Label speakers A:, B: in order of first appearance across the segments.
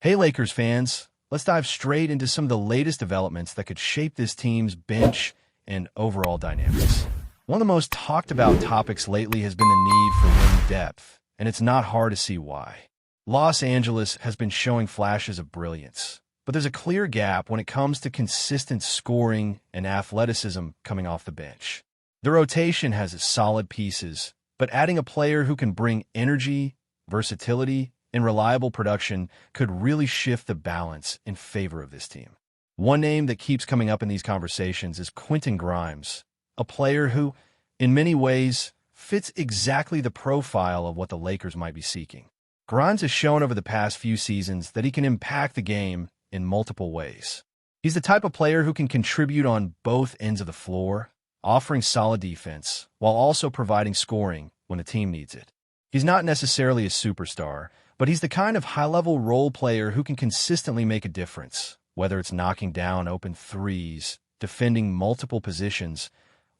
A: Hey Lakers fans, let's dive straight into some of the latest developments that could shape this team's bench and overall dynamics. One of the most talked about topics lately has been the need for wing depth, and it's not hard to see why. Los Angeles has been showing flashes of brilliance, but there's a clear gap when it comes to consistent scoring and athleticism coming off the bench. The rotation has its solid pieces, but adding a player who can bring energy, versatility, and reliable production could really shift the balance in favor of this team. One name that keeps coming up in these conversations is Quinton Grimes, a player who, in many ways, fits exactly the profile of what the Lakers might be seeking. Grimes has shown over the past few seasons that he can impact the game in multiple ways. He's the type of player who can contribute on both ends of the floor, offering solid defense, while also providing scoring when the team needs it. He's not necessarily a superstar, but he's the kind of high-level role player who can consistently make a difference, whether it's knocking down open threes, defending multiple positions,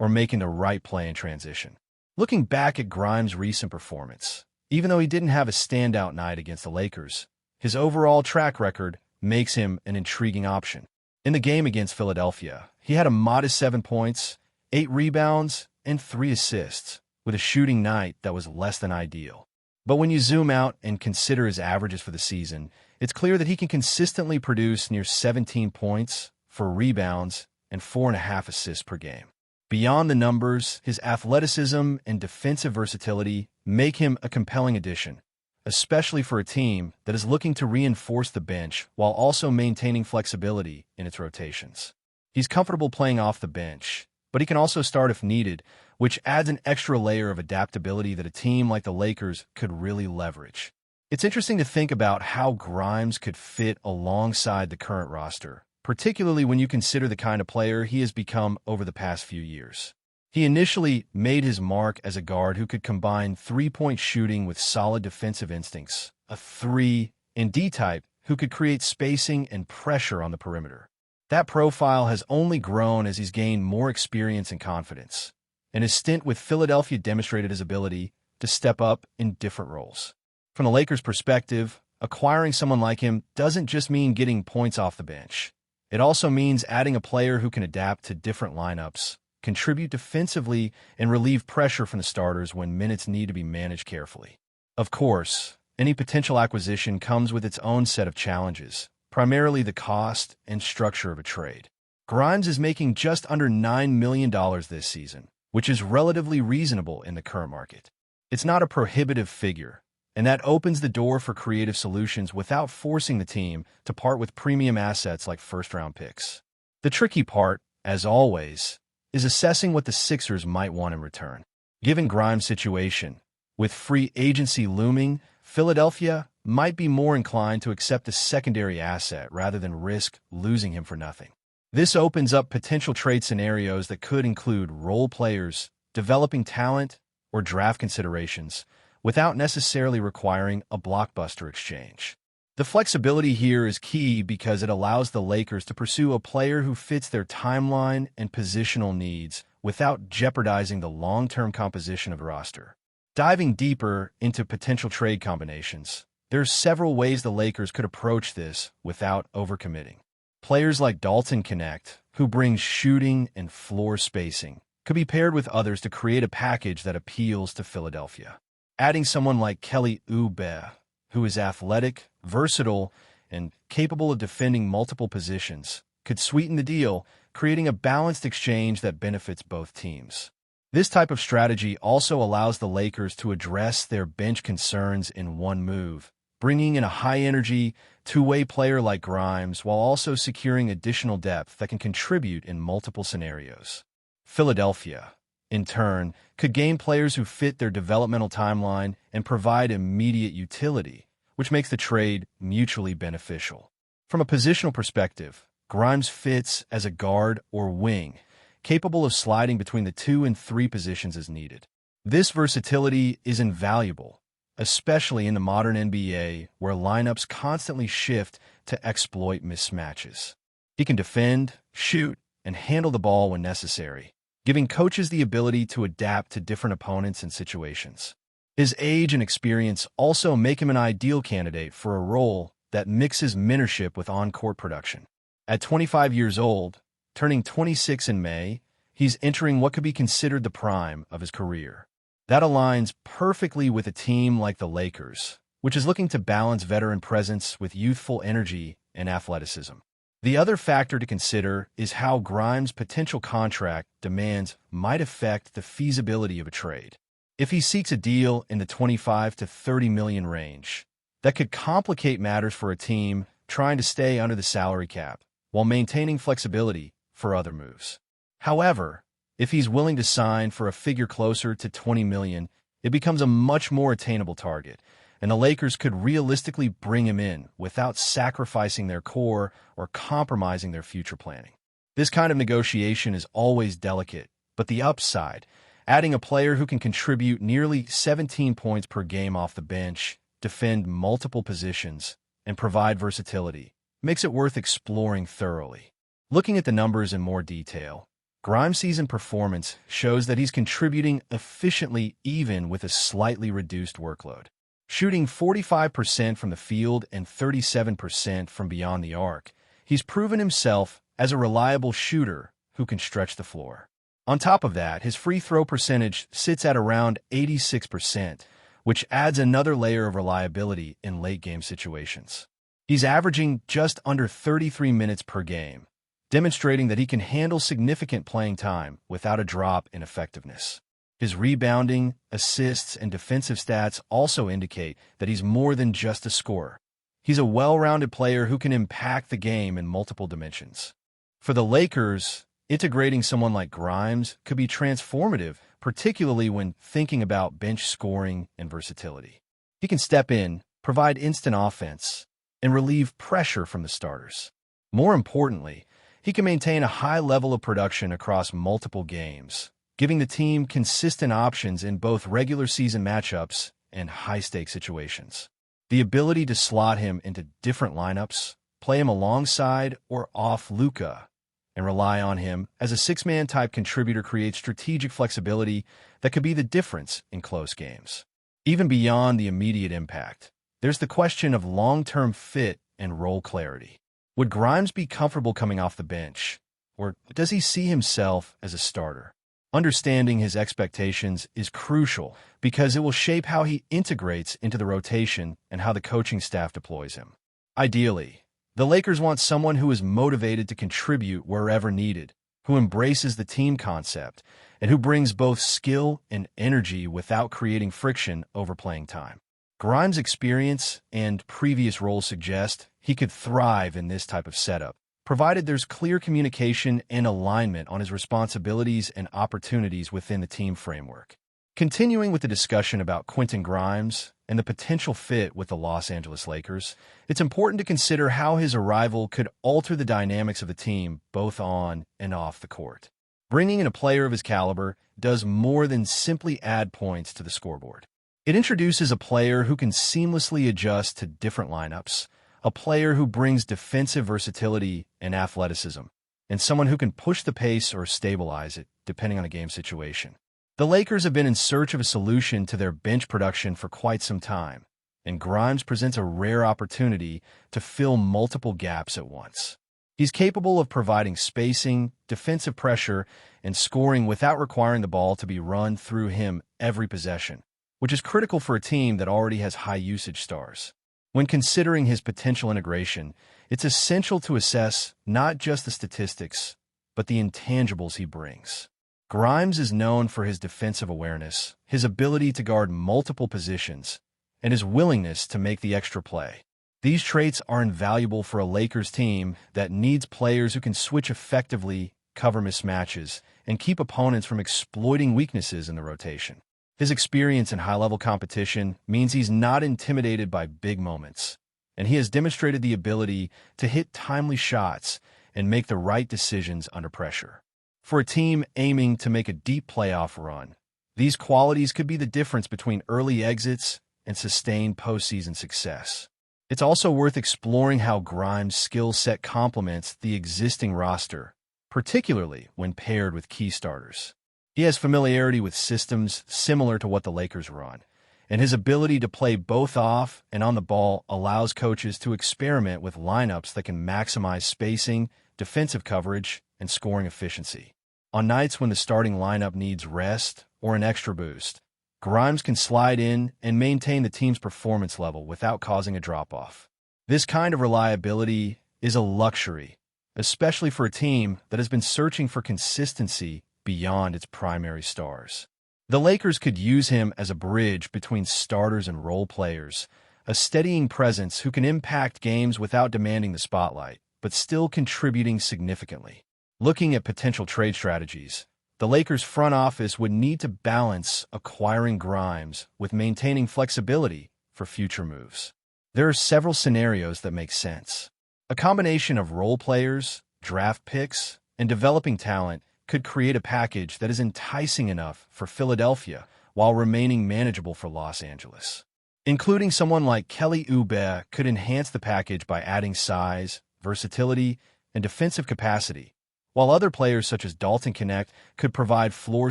A: or making the right play in transition. Looking back at Grimes' recent performance, even though he didn't have a standout night against the Lakers, his overall track record makes him an intriguing option. In the game against Philadelphia, he had a modest 7 points, 8 rebounds, and 3 assists, with a shooting night that was less than ideal. But when you zoom out and consider his averages for the season, it's clear that he can consistently produce near 17 points, 4 rebounds, and 4.5 assists per game. Beyond the numbers, his athleticism and defensive versatility make him a compelling addition, especially for a team that is looking to reinforce the bench while also maintaining flexibility in its rotations. He's comfortable playing off the bench, but he can also start if needed, which adds an extra layer of adaptability that a team like the Lakers could really leverage. It's interesting to think about how Grimes could fit alongside the current roster, particularly when you consider the kind of player he has become over the past few years. He initially made his mark as a guard who could combine three-point shooting with solid defensive instincts, a 3-and-D type who could create spacing and pressure on the perimeter. That profile has only grown as he's gained more experience and confidence, and his stint with Philadelphia demonstrated his ability to step up in different roles. From the Lakers' perspective, acquiring someone like him doesn't just mean getting points off the bench. It also means adding a player who can adapt to different lineups, contribute defensively, and relieve pressure from the starters when minutes need to be managed carefully. Of course, any potential acquisition comes with its own set of challenges, primarily the cost and structure of a trade. Grimes is making just under $9 million this season, which is relatively reasonable in the current market. It's not a prohibitive figure, and that opens the door for creative solutions without forcing the team to part with premium assets like first-round picks. The tricky part, as always, is assessing what the Sixers might want in return. Given Grimes' situation, with free agency looming, Philadelphia might be more inclined to accept a secondary asset rather than risk losing him for nothing. This opens up potential trade scenarios that could include role players, developing talent, or draft considerations, without necessarily requiring a blockbuster exchange. The flexibility here is key because it allows the Lakers to pursue a player who fits their timeline and positional needs without jeopardizing the long-term composition of the roster. Diving deeper into potential trade combinations, there are several ways the Lakers could approach this without overcommitting. Players like Dalton Connect, who brings shooting and floor spacing, could be paired with others to create a package that appeals to Philadelphia. Adding someone like Kelly Oubre, who is athletic, versatile, and capable of defending multiple positions, could sweeten the deal, creating a balanced exchange that benefits both teams. This type of strategy also allows the Lakers to address their bench concerns in one move, bringing in a high-energy, two-way player like Grimes while also securing additional depth that can contribute in multiple scenarios. Philadelphia, in turn, could gain players who fit their developmental timeline and provide immediate utility, which makes the trade mutually beneficial. From a positional perspective, Grimes fits as a guard or wing, capable of sliding between the 2 and 3 positions as needed. This versatility is invaluable, especially in the modern NBA, where lineups constantly shift to exploit mismatches. He can defend, shoot, and handle the ball when necessary, giving coaches the ability to adapt to different opponents and situations. His age and experience also make him an ideal candidate for a role that mixes mentorship with on-court production. At 25 years old, turning 26 in May, he's entering what could be considered the prime of his career. That aligns perfectly with a team like the Lakers, which is looking to balance veteran presence with youthful energy and athleticism. The other factor to consider is how Grimes' potential contract demands might affect the feasibility of a trade. If he seeks a deal in the 25 to 30 million range, that could complicate matters for a team trying to stay under the salary cap while maintaining flexibility for other moves. However, if he's willing to sign for a figure closer to 20 million, it becomes a much more attainable target, and the Lakers could realistically bring him in without sacrificing their core or compromising their future planning. This kind of negotiation is always delicate, but the upside, adding a player who can contribute nearly 17 points per game off the bench, defend multiple positions, and provide versatility, makes it worth exploring thoroughly. Looking at the numbers in more detail, Grimes' season performance shows that he's contributing efficiently even with a slightly reduced workload. Shooting 45% from the field and 37% from beyond the arc, he's proven himself as a reliable shooter who can stretch the floor. On top of that, his free throw percentage sits at around 86%, which adds another layer of reliability in late-game situations. He's averaging just under 33 minutes per game, demonstrating that he can handle significant playing time without a drop in effectiveness. His rebounding, assists, and defensive stats also indicate that he's more than just a scorer. He's a well-rounded player who can impact the game in multiple dimensions. For the Lakers, integrating someone like Grimes could be transformative, particularly when thinking about bench scoring and versatility. He can step in, provide instant offense, and relieve pressure from the starters. More importantly, he can maintain a high level of production across multiple games, giving the team consistent options in both regular season matchups and high-stakes situations. The ability to slot him into different lineups, play him alongside or off Luka, and rely on him as a six-man type contributor creates strategic flexibility that could be the difference in close games. Even beyond the immediate impact, there's the question of long-term fit and role clarity. Would Grimes be comfortable coming off the bench, or does he see himself as a starter? Understanding his expectations is crucial because it will shape how he integrates into the rotation and how the coaching staff deploys him. Ideally, the Lakers want someone who is motivated to contribute wherever needed, who embraces the team concept, and who brings both skill and energy without creating friction over playing time. Grimes' experience and previous roles suggest he could thrive in this type of setup, provided there's clear communication and alignment on his responsibilities and opportunities within the team framework. Continuing with the discussion about Quinton Grimes and the potential fit with the Los Angeles Lakers, it's important to consider how his arrival could alter the dynamics of the team both on and off the court. Bringing in a player of his caliber does more than simply add points to the scoreboard. It introduces a player who can seamlessly adjust to different lineups, a player who brings defensive versatility and athleticism, and someone who can push the pace or stabilize it, depending on the game situation. The Lakers have been in search of a solution to their bench production for quite some time, and Grimes presents a rare opportunity to fill multiple gaps at once. He's capable of providing spacing, defensive pressure, and scoring without requiring the ball to be run through him every possession, which is critical for a team that already has high-usage stars. When considering his potential integration, it's essential to assess not just the statistics, but the intangibles he brings. Grimes is known for his defensive awareness, his ability to guard multiple positions, and his willingness to make the extra play. These traits are invaluable for a Lakers team that needs players who can switch effectively, cover mismatches, and keep opponents from exploiting weaknesses in the rotation. His experience in high-level competition means he's not intimidated by big moments, and he has demonstrated the ability to hit timely shots and make the right decisions under pressure. For a team aiming to make a deep playoff run, these qualities could be the difference between early exits and sustained postseason success. It's also worth exploring how Grimes' skill set complements the existing roster, particularly when paired with key starters. He has familiarity with systems similar to what the Lakers run, and his ability to play both off and on the ball allows coaches to experiment with lineups that can maximize spacing, defensive coverage, and scoring efficiency. On nights when the starting lineup needs rest or an extra boost, Grimes can slide in and maintain the team's performance level without causing a drop-off. This kind of reliability is a luxury, especially for a team that has been searching for consistency beyond its primary stars. The Lakers could use him as a bridge between starters and role players, a steadying presence who can impact games without demanding the spotlight, but still contributing significantly. Looking at potential trade strategies, the Lakers' front office would need to balance acquiring Grimes with maintaining flexibility for future moves. There are several scenarios that make sense. A combination of role players, draft picks, and developing talent could create a package that is enticing enough for Philadelphia while remaining manageable for Los Angeles. Including someone like Kelly Oubre could enhance the package by adding size, versatility, and defensive capacity, while other players such as Dalton Knecht could provide floor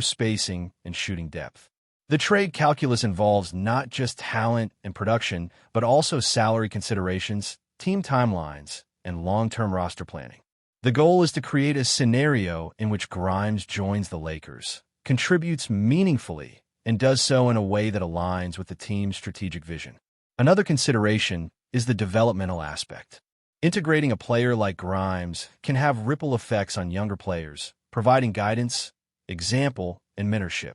A: spacing and shooting depth. The trade calculus involves not just talent and production, but also salary considerations, team timelines, and long-term roster planning. The goal is to create a scenario in which Grimes joins the Lakers, contributes meaningfully, and does so in a way that aligns with the team's strategic vision. Another consideration is the developmental aspect. Integrating a player like Grimes can have ripple effects on younger players, providing guidance, example, and mentorship.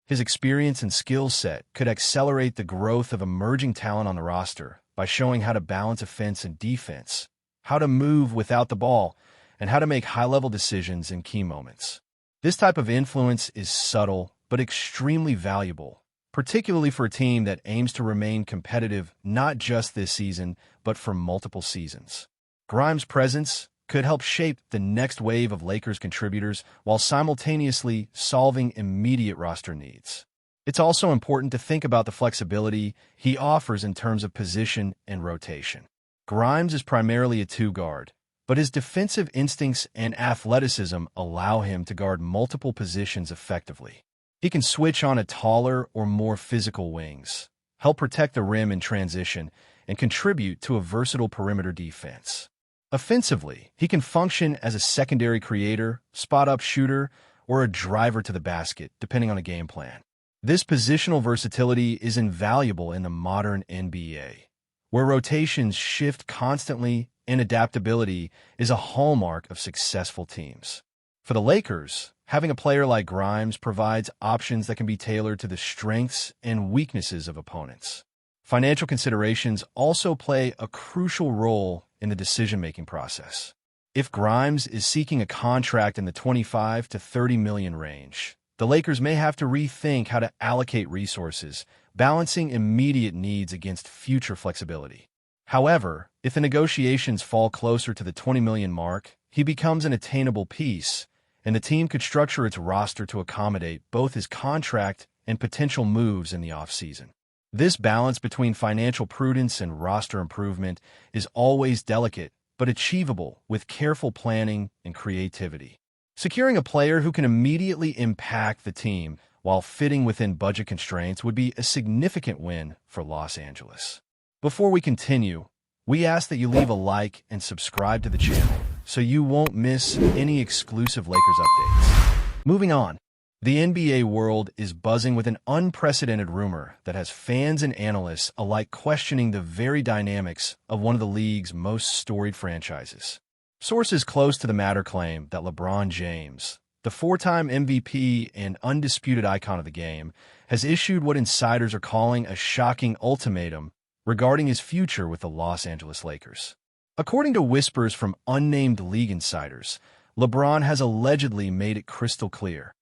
A: His experience and skill set could accelerate the growth of emerging talent on the roster by showing how to balance offense and defense, how to move without the ball, and how to make high-level decisions in key moments. This type of influence is subtle but extremely valuable, particularly for a team that aims to remain competitive not just this season, but for multiple seasons. Grimes' presence could help shape the next wave of Lakers contributors while simultaneously solving immediate roster needs. It's also important to think about the flexibility he offers in terms of position and rotation. Grimes is primarily a two-guard, but his defensive instincts and athleticism allow him to guard multiple positions effectively. He can switch on a taller or more physical wings, help protect the rim in transition, and contribute to a versatile perimeter defense. Offensively, he can function as a secondary creator, spot-up shooter, or a driver to the basket, depending on a game plan. This positional versatility is invaluable in the modern NBA, where rotations shift constantly and adaptability is a hallmark of successful teams. For the Lakers, having a player like Grimes provides options that can be tailored to the strengths and weaknesses of opponents. Financial considerations also play a crucial role in the decision-making process. If Grimes is seeking a contract in the $25 to $30 million range, the Lakers may have to rethink how to allocate resources, balancing immediate needs against future flexibility. However, if the negotiations fall closer to the $20 million mark, he becomes an attainable piece, and the team could structure its roster to accommodate both his contract and potential moves in the offseason. This balance between financial prudence and roster improvement is always delicate, but achievable with careful planning and creativity. Securing a player who can immediately impact the team while fitting within budget constraints would be a significant win for Los Angeles. Before we continue, we ask that you leave a like and subscribe to the channel so you won't miss any exclusive Lakers updates. Moving on. The NBA world is buzzing with an unprecedented rumor that has fans and analysts alike questioning the very dynamics of one of the league's most storied franchises. Sources close to the matter claim that LeBron James, the four-time MVP and undisputed icon of the game, has issued what insiders are calling a shocking ultimatum regarding his future with the Los Angeles Lakers. According to whispers from unnamed league insiders, LeBron has allegedly made it crystal clear: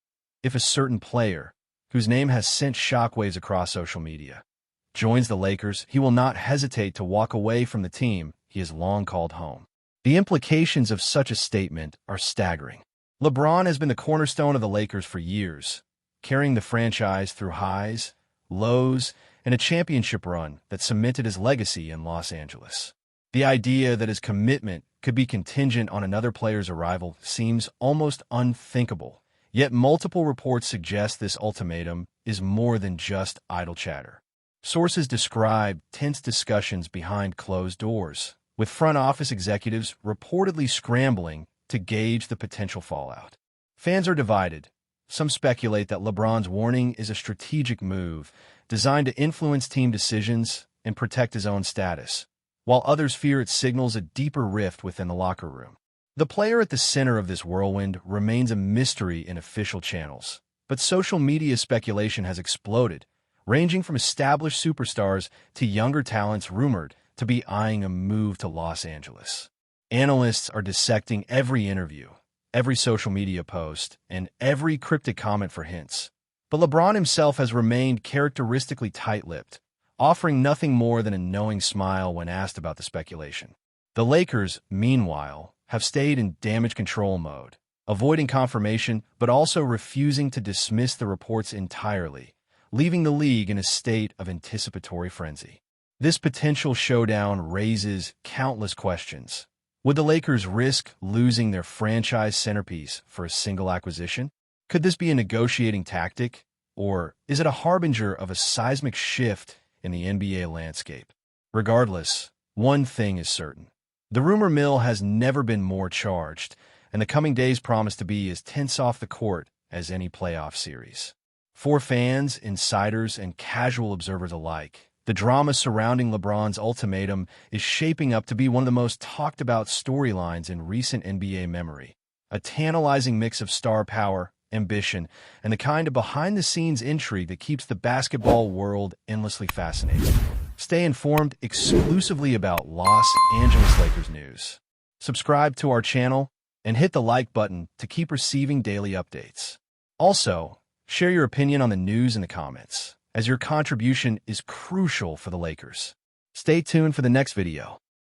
A: if a certain player, whose name has sent shockwaves across social media, joins the Lakers, he will not hesitate to walk away from the team he has long called home. The implications of such a statement are staggering. LeBron has been the cornerstone of the Lakers for years, carrying the franchise through highs, lows, and a championship run that cemented his legacy in Los Angeles. The idea that his commitment could be contingent on another player's arrival seems almost unthinkable. Yet multiple reports suggest this ultimatum is more than just idle chatter. Sources describe tense discussions behind closed doors, with front office executives reportedly scrambling to gauge the potential fallout. Fans are divided. Some speculate that LeBron's warning is a strategic move designed to influence team decisions and protect his own status, while others fear it signals a deeper rift within the locker room. The player at the center of this whirlwind remains a mystery in official channels, but social media speculation has exploded, ranging from established superstars to younger talents rumored to be eyeing a move to Los Angeles. Analysts are dissecting every interview, every social media post, and every cryptic comment for hints. But LeBron himself has remained characteristically tight-lipped, offering nothing more than a knowing smile when asked about the speculation. The Lakers, meanwhile, have stayed in damage control mode, avoiding confirmation but also refusing to dismiss the reports entirely, leaving the league in a state of anticipatory frenzy. This potential showdown raises countless questions. Would the Lakers risk losing their franchise centerpiece for a single acquisition? Could this be a negotiating tactic, or is it a harbinger of a seismic shift in the NBA landscape? Regardless, one thing is certain. The rumor mill has never been more charged, and the coming days promise to be as tense off the court as any playoff series. For fans, insiders, and casual observers alike, the drama surrounding LeBron's ultimatum is shaping up to be one of the most talked-about storylines in recent NBA memory. A tantalizing mix of star power, ambition, and the kind of behind-the-scenes intrigue that keeps the basketball world endlessly fascinating. Stay informed exclusively about Los Angeles Lakers news. Subscribe to our channel and hit the like button to keep receiving daily updates. Also, share your opinion on the news in the comments, as your contribution is crucial for the Lakers. Stay tuned for the next video.